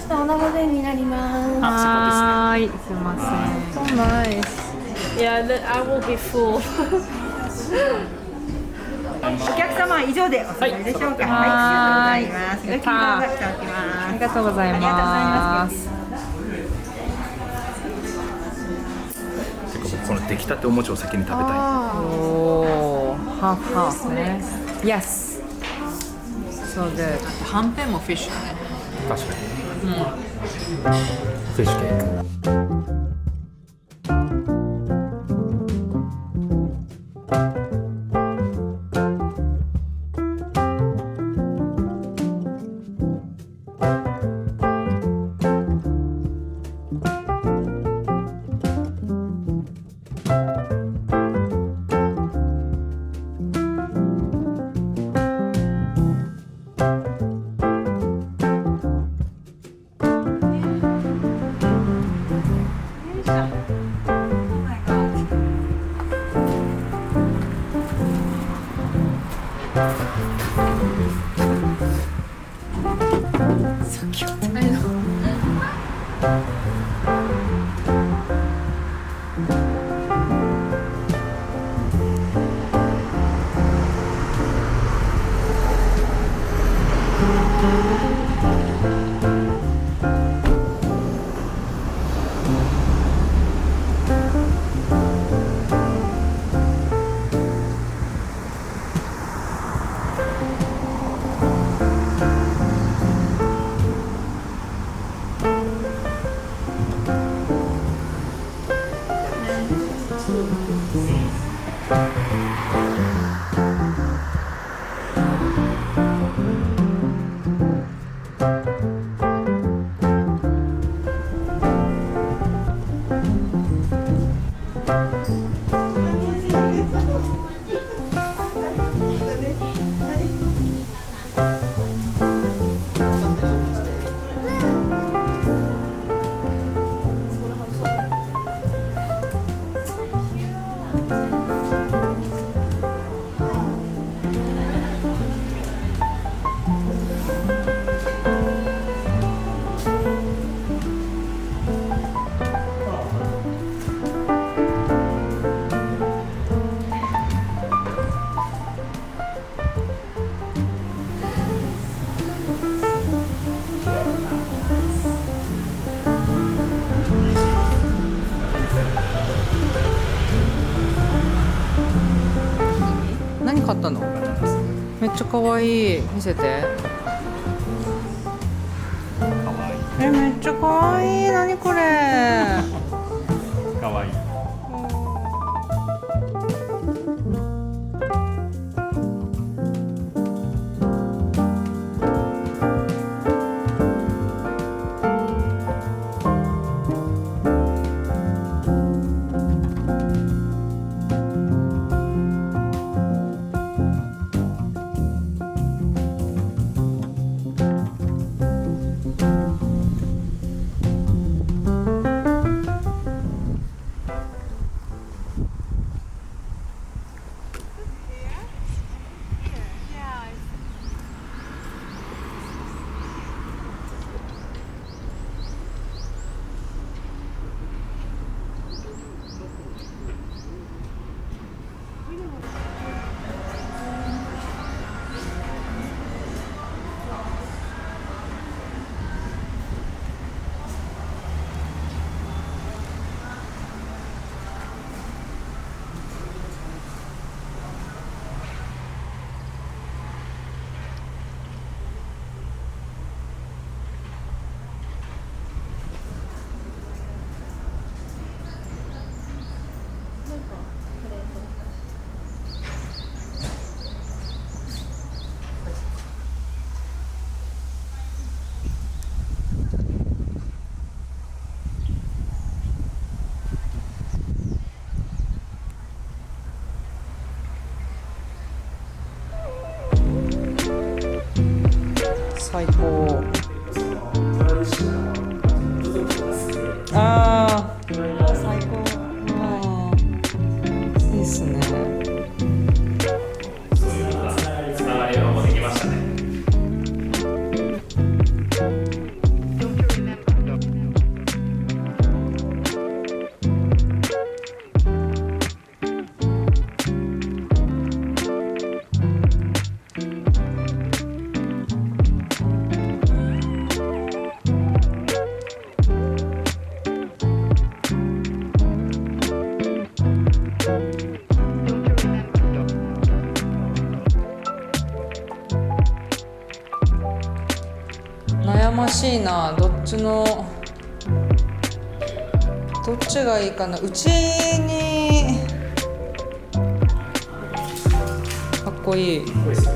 お生膳になります。はい、すみません。So nice. Yeah, I will be full. お客様以上でお済みでしょうか。はい、ありがとうございます。ありがとうございます。この出来たてお餅を先に食べたい。おお、ハーフハーフね。Yes. So good. はんぺんもフィッシュだね。確かに。フィッシュケーキ。何買ったの？めっちゃ可愛い。見せて。めっちゃ可愛い。何これ？かわいい。最高。ああ、最高。いいっすね。つながりがもうできましたね。悩ましいな。どっちがいいかな。うちにかっこいい。うん、いいですね。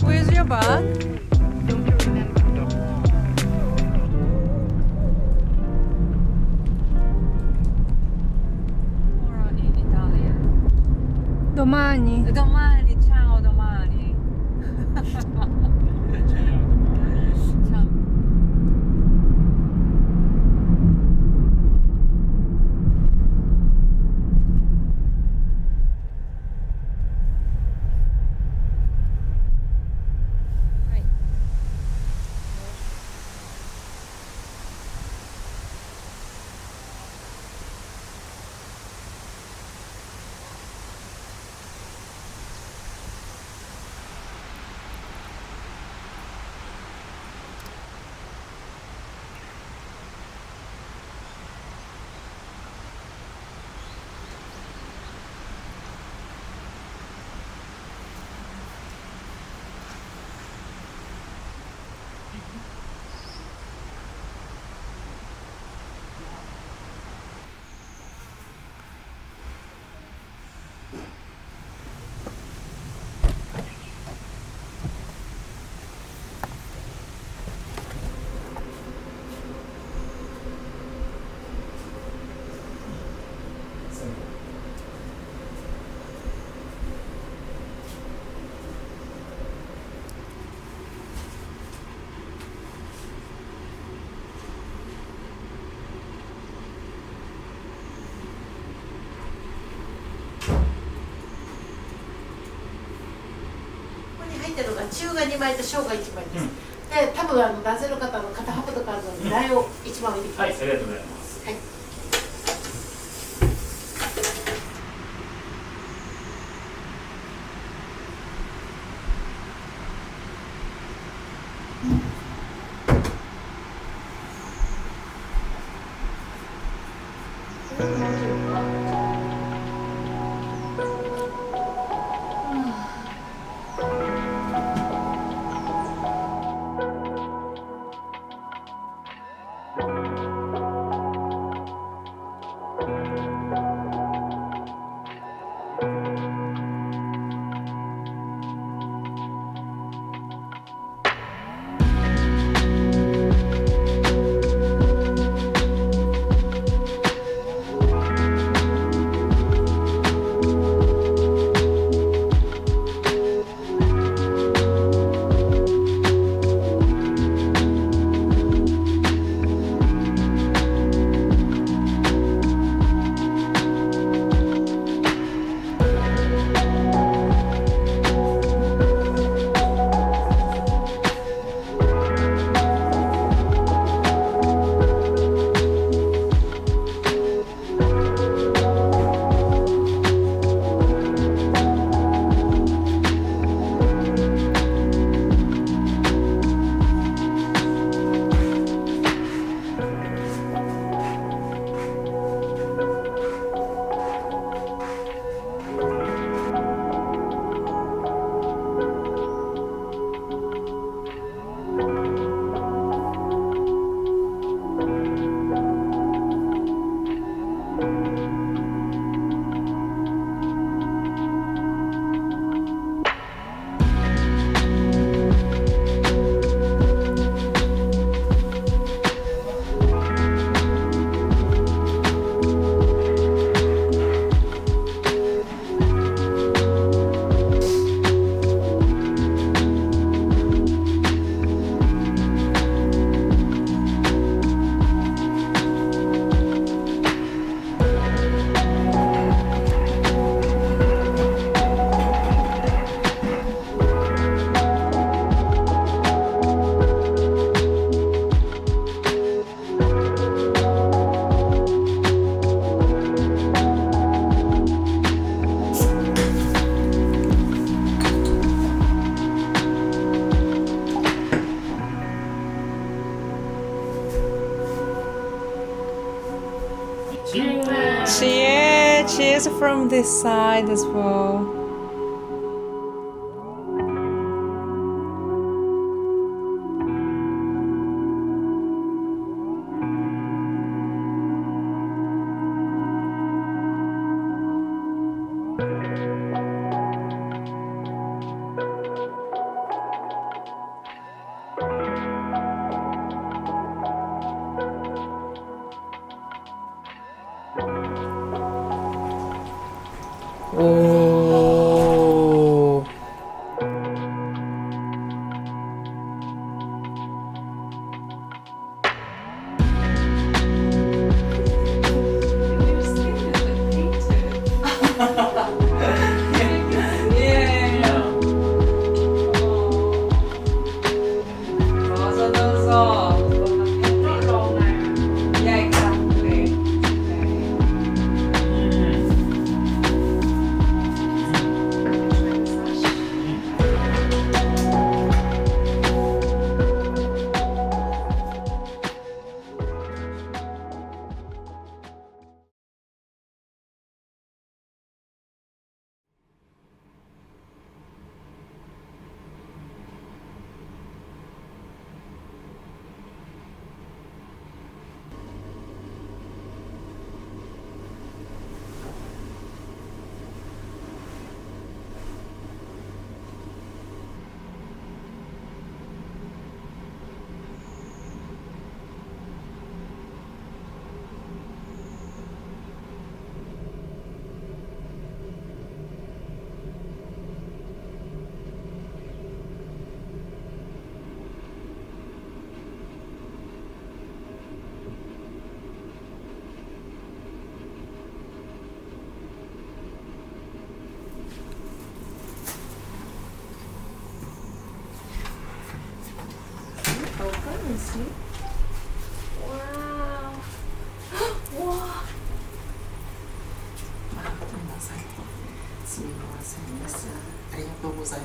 Where's your bag? Domani. Domani, ciao domani. Ciao. Right. 中が2枚と小が1枚です。で、多分男性の方の肩幅とかあるので、台を1枚置いてください。はい、ありがとうございます。はい。is from this side as well. Oh.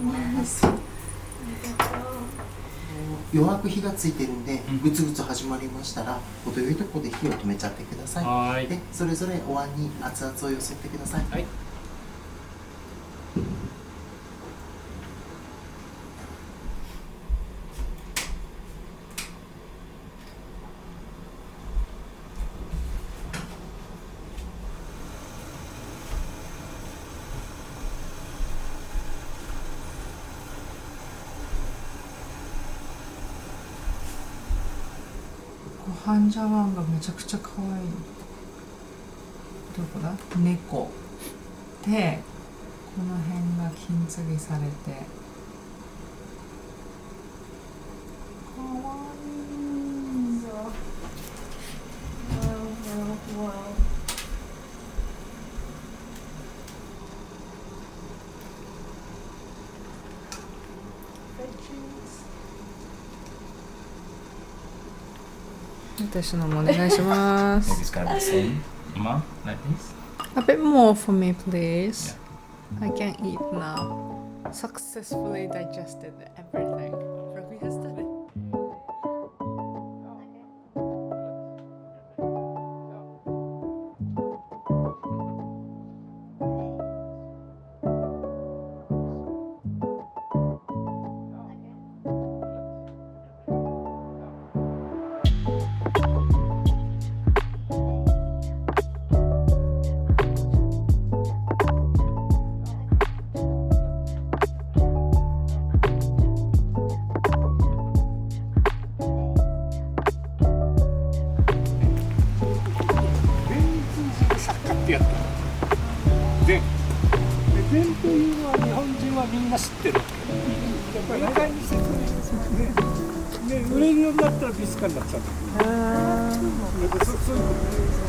ます弱く火がついてるんで、ぐつぐつ始まりましたら程よいところで火を止めちゃってください。はい。でそれぞれお椀に熱々をよそってください。はい。ご飯茶碗がめちゃくちゃ可愛い。どこだ？猫でこの辺が金継ぎされて可愛い。私のもお願いします。 Maybe it's gotta be the same amount like this. A bit more for me, please. I can eat now. Successfully digested everything from yesterday.禅というのは日本人はみんな知ってるわけ。やっぱり意外に説明ですもんね。で、売れるようになったらビスカになっちゃうんだけど。そういうことです。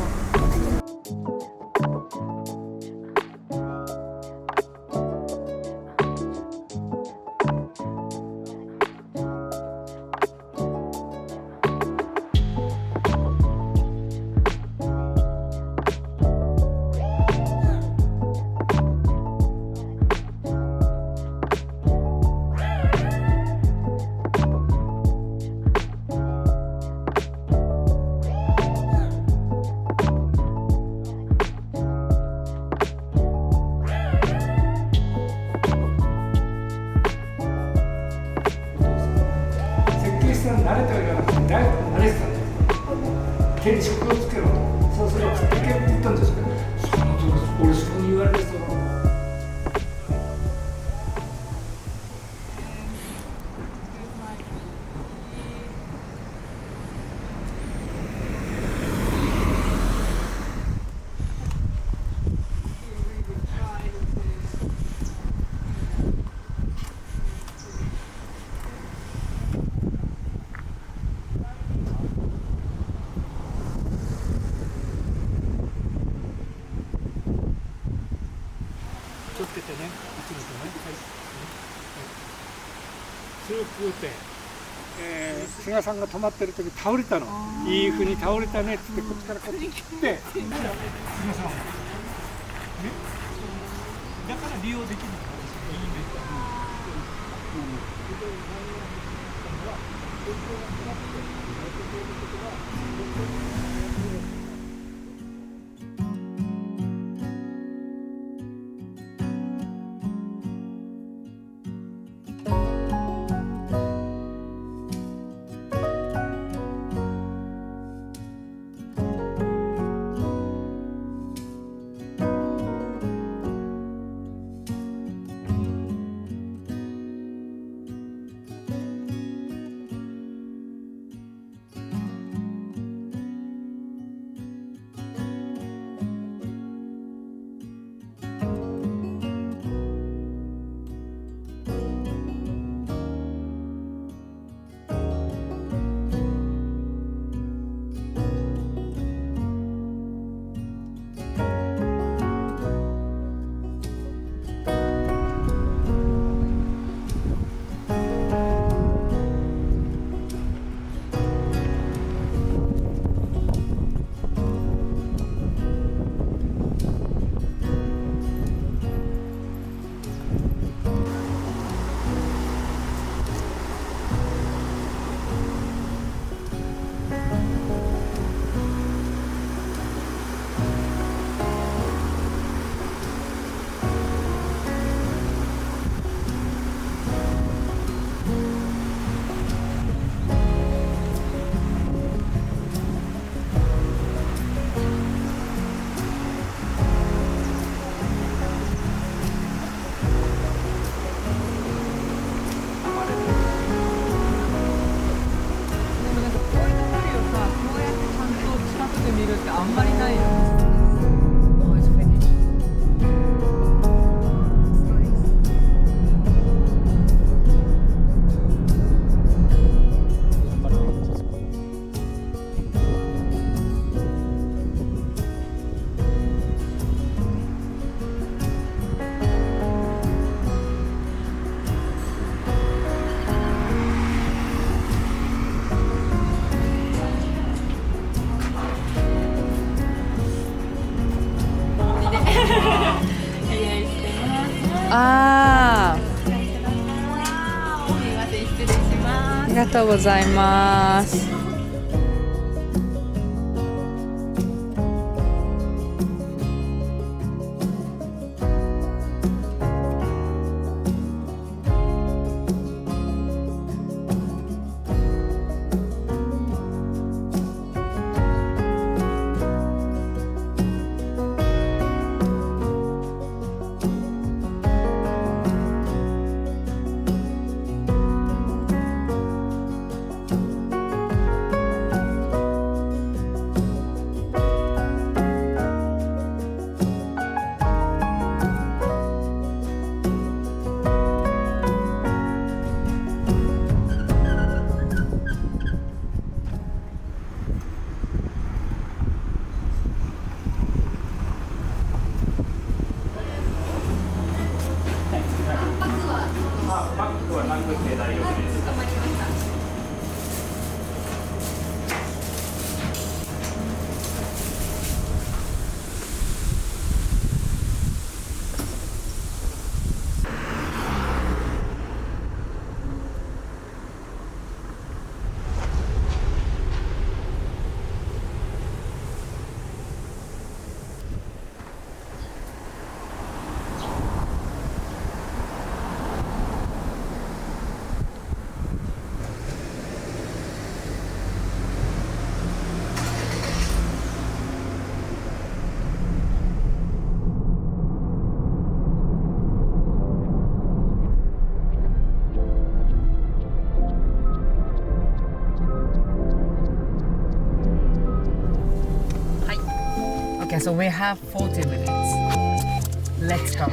手に職をつけろ、そうすれば食っていけって言ったんですけど、その時俺そこに言われる人が気をつけてね、いつもとね。中空店、菅さんが泊まってる時倒れたの。いいふうに倒れたねっつってこっちからこっちに切って。菅さん、だから利用できるの。いいね。あんまりないよ。ありがとうございます。so we have 40 minutes. Let's go.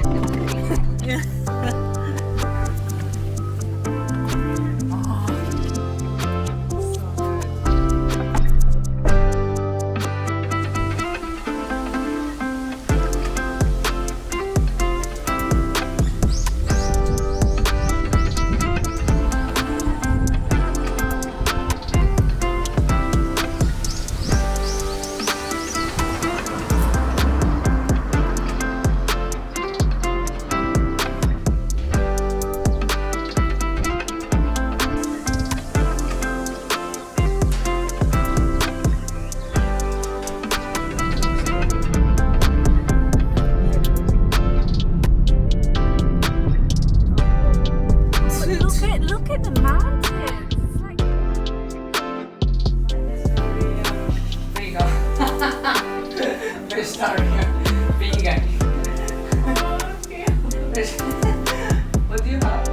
Look at the mountains. It's like There you go. We're starting vegan. What do you have?